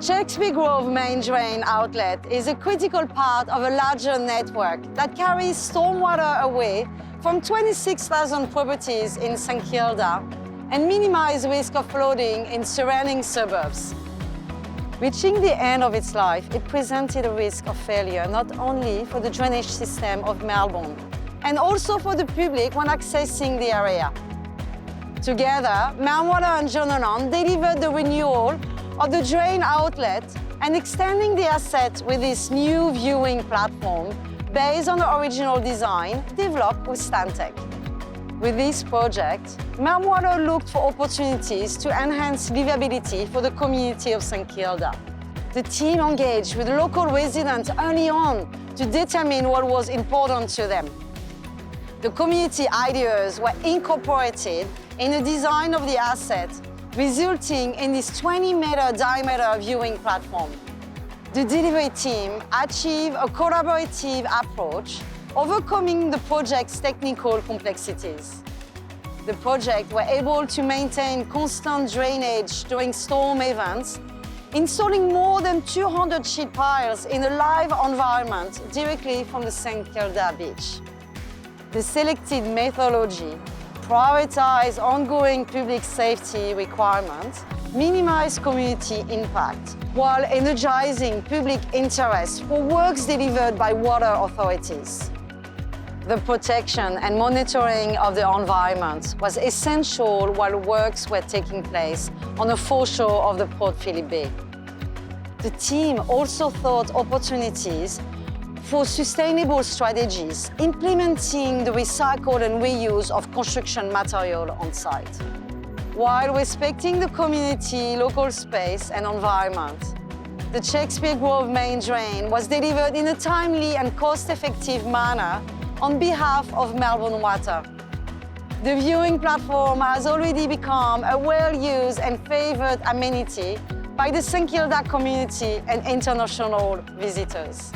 The Shakespeare Grove main drain outlet is a critical part of a larger network that carries stormwater away from 26,000 properties in St Kilda and minimises risk of flooding in surrounding suburbs. Reaching the end of its life, it presented a risk of failure not only for the drainage system of Melbourne, and also for the public when accessing the area. Together, Melbourne Water and Jonanon delivered the renewal of the drain outlet and extending the asset with this new viewing platform based on the original design developed with Stantec. With this project, Melbourne Water looked for opportunities to enhance livability for the community of St Kilda. The team engaged with local residents early on to determine what was important to them. The community ideas were incorporated in the design of the asset, resulting in this 20-meter diameter viewing platform. The delivery team achieved a collaborative approach, overcoming the project's technical complexities. The project were able to maintain constant drainage during storm events, installing more than 200 sheet piles in a live environment directly from the St Kilda beach. The selected methodology prioritized ongoing public safety requirements, minimize community impact, while energizing public interest for works delivered by water authorities. The protection and monitoring of the environment was essential while works were taking place on the foreshore of the Port Phillip Bay. The team also thought opportunities for sustainable strategies, implementing the recycle and reuse of construction material on site, while respecting the community, local space and environment. The Shakespeare Grove main drain was delivered in a timely and cost-effective manner on behalf of Melbourne Water. The viewing platform has already become a well-used and favoured amenity by the St Kilda community and international visitors.